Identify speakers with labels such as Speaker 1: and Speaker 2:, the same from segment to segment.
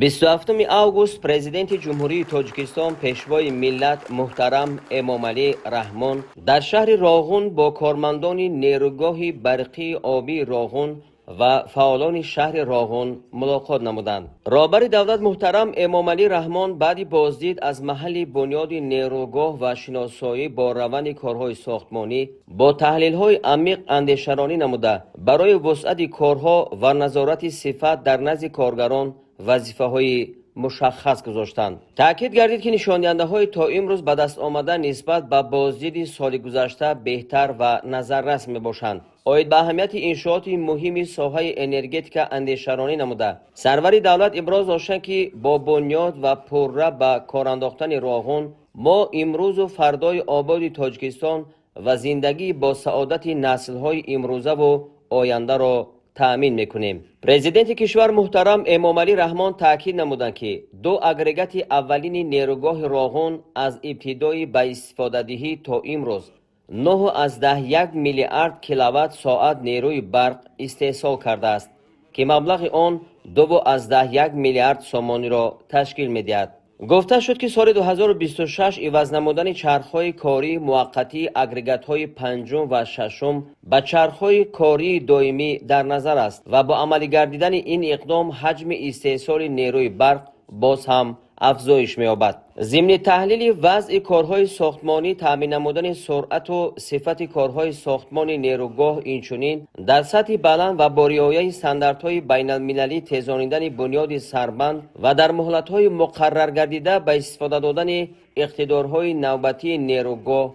Speaker 1: 27 август президенти ҷумҳурии тоҷикистон пешвои миллат муҳтарам эмомалӣ раҳмон дар шаҳри Роғун бо кормандони нерӯгоҳи барқии обии Роғун ва фаъолони шаҳри Роғун мулоқот намуданд. роҳбари давлат муҳтарам эмомалӣ раҳмон баъди боздид аз маҳалли бунёди нерӯгоҳ ва шиносоӣ бо раванди корҳои сохтмонӣ бо таҳлилҳои амиқ андешаронӣ намуда барои вусъати корҳо ва назорати сифат дар назди коргарон вазифаҳои мушаххас гузоштанд. таъкид гардид ки нишондиҳандаҳои то имрӯз ба даст омада нисбат ба боздиди соли гузашта беҳтар ва назаррас мебошанд. оид ба аҳамияти иншооти муҳими соҳаи энергетика андешаронӣ намуда сарвари давлат иброз доштанд ки бо бунёд ва пурра ба корандохтани Роғун мо имрӯзу фардои ободи Тоҷикистон ва зиндагии бо саодати наслҳои имрӯзаву ояндаро таъмин мекунем. президенти кишвар муҳтарам Эмомалӣ Раҳмон таъкид намуданд ки ду агрегати аввалини нерӯгоҳи Роғун аз ибтидои ба истифодадиҳӣ то имрӯз 9.1 миллиард киловатт соат нерӯи барқ истеҳсол кардааст ки маблағи он 2.1 миллиард сомониро ташкил медиҳад. гуфта шуд ки соли 2026 иваз намудани чархҳои кории муваққатии агрегатҳои панҷум ва шашум ба чархҳои кории доимӣ дар назар аст ва бо амалӣ гардидани ин иқдом ҳаҷми истеҳсоли нерӯи барқ боз ҳам афзоиш меёбад. зимни таҳлили вазъи корҳои сохтмонӣ таъмин намудани суръату сифати корҳои сохтмони нерӯгоҳ инчунин дар сатҳи баланд ва бо риояи стандартҳои байналмилалӣ тезонидани бунёди сарбанд ва дар муҳлатҳои муқаррар гардида ба истифода додани иқтидорҳои навбатии нерӯгоҳ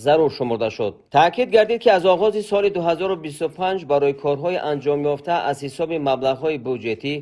Speaker 1: зарур шумурда шуд. таъкид гардид ки аз оғози соли 2025 барои корҳои анҷомёфта аз ҳисоби маблағҳои буҷетӣ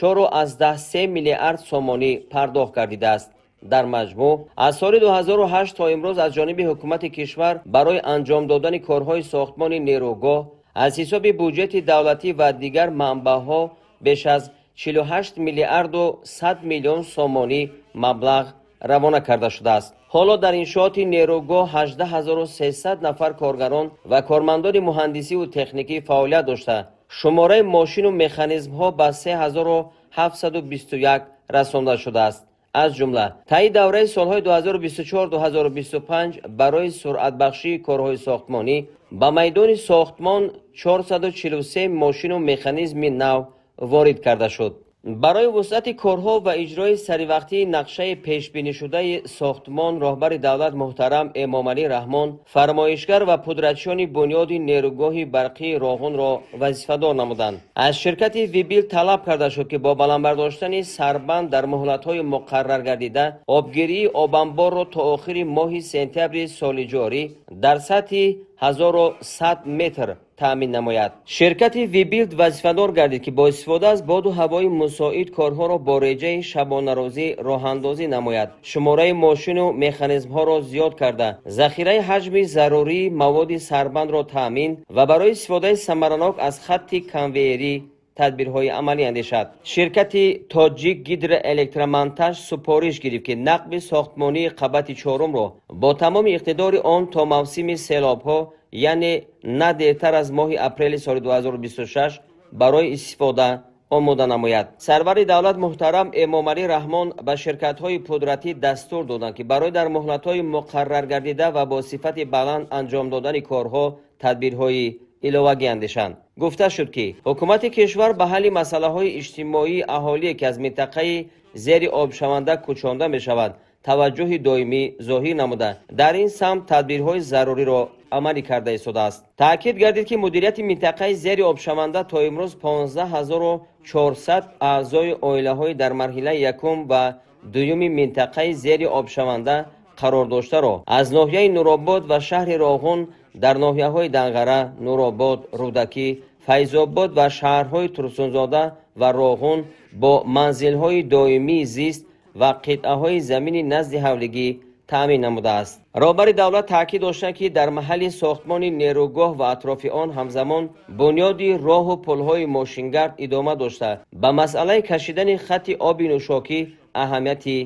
Speaker 1: 4.3 миллиард сомонӣ пардохт гардидааст. дар маҷмӯъ аз соли 2008 то имрӯз аз ҷониби ҳукумати кишвар барои анҷом додани корҳои сохтмони нерӯгоҳ аз ҳисоби буҷети давлатӣ ва дигар манбаъҳо беш аз 48 миллиарду 100 миллион сомонӣ маблағ равона карда шудааст. ҳоло дар иншооти нерӯгоҳ 18300 нафар коргарон ва кормандони муҳандисиву техникӣ фаъолият дошта шумораи мошину механизмҳо ба 3721 расонда шудааст. аз ҷумла таи давраи солҳои 2024-2025 барои суръатбахшии корҳои сохтмонӣ ба майдони сохтмон 443 мошину механизми нав ворид карда шуд. барои вусъати корҳо ва иҷрои саривақтии нақшаи пешбинишудаи сохтмон роҳбари давлат муҳтарам Эмомалӣ Раҳмон фармоишгар ва пудратчиёни бунёди нерӯгоҳи барқии Роғунро вазифадор намуданд. аз ширкати Вибил талаб карда шуд ки бо баландбардоштани сарбанд дар муҳлатҳои муқаррар гардида обгирии обанборро то охири моҳи сентябри соли ҷорӣ дар сатҳи 1100 метр таъмин намояд. ширкати Вибилд вазифадор гардид ки бо истифода аз боду ҳавои мусоид корҳоро бо реҷаи шабонарӯзӣ роҳандозӣ намояд, шумораи мошину механизмҳоро зиёд карда захираи ҳаҷми зарурии маводи сарбандро таъмин ва барои истифодаи самаранок аз хатти конвейерӣ тадбирҳои амалӣ андешад. ширкати Тоҷик гидроэлектромонтаж супориш гирифт ки нақби сохтмонии қабати чорумро бо тамоми иқтидори он то мавсими селобҳо яъне на дертар аз моҳи апрели соли 2026 барои истифода омода намояд. сарвари давлат муҳтарам Эмомалӣ Раҳмон ба ширкатҳои пудратӣ дастур доданд ки барои дар муҳлатҳои муқаррар гардида ва бо сифати баланд анҷом додани корҳо тадбирҳои иловагӣ андешанд. гуфта шуд ки ҳукумати кишвар ба ҳалли масъалаҳои иҷтимоии аҳолие ки аз минтақаи зери обшаванда кӯчонда мешавад таваҷҷӯҳи доимӣ зоҳир намуда дар ин самт тадбирҳои заруриро амалӣ карда истодааст. таъкид гардид ки мудирияти минтақаи зери обшаванда то имрӯз 15400 аъзои оилаҳои дар марҳилаи якум ва дуюми минтақаи зери обшаванда қарор доштаро аз ноҳияи Нуробод ва шаҳри Роғун дар ноҳияҳои Данғара, Нуробод, Рудакӣ, Файзобод ва шаҳрҳои Турсунзода ва Роғун бо манзилҳои доимии зист ва қитъаҳои замини назди ҳавлигӣ таъмин намудааст. роҳбари давлат таъкид доштанд ки дар маҳалли сохтмони нерӯгоҳ ва атрофи он ҳамзамон бунёди роҳу пулҳои мошингард идома дошта ба масъалаи кашидани хатти оби нӯшокӣ аҳамияти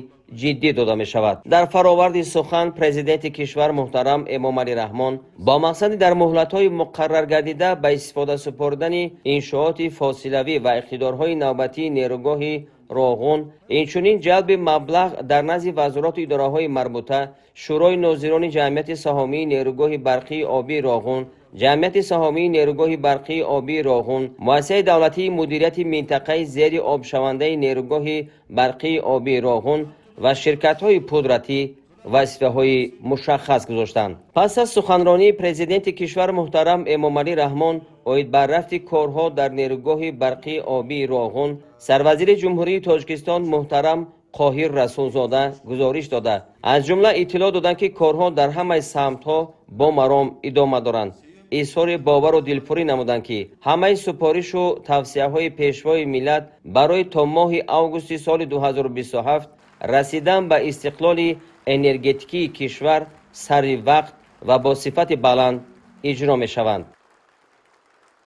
Speaker 1: ҷиддӣ дода мешавад. дар фароварди сухан президенти кишвар муҳтарам Эмомалӣ Раҳмон бо мақсади дар муҳлатҳои муқаррар гардида ба истифода супоридани иншооти фосилавӣ ва иқтидорҳои навбатии нерӯгоҳи روغون اینچنین جلب مبلغ در نزد وزارات و اداره‌های مربوطه، شورای ناظران جمعیت سهامی نیروگاه برقی آبی روغون، جمعیت سهامی نیروگاه برقی آبی روغون، مؤسسه دولتی مدیریت منطقه زیر آب شونده نیروگاه برقی آبی روغون و شرکت‌های قدرتی وظیفه‌های مشخص گذاشتند. پس از سخنرانی پرزیدنت کشور محترم امامعلی رحمان اوید بر رفت کارها در نیروگاه برقی آبی روغون، سروزیر جمهوری تاجیکستان محترم قاهر رسولزاده گزارش داده از جمله اطلاع دادند که کارها در همه سمت‌ها با مرام ادامه دارند. اظهار باور و دلپوری نمودند که همه سپارش و توصیه‌های پیشوای ملت برای تا ماه آگوست سال 2027 رسیدن به استقلال انرژتیکی کشور سریع وقت و با صفت بلند اجرا می شوند.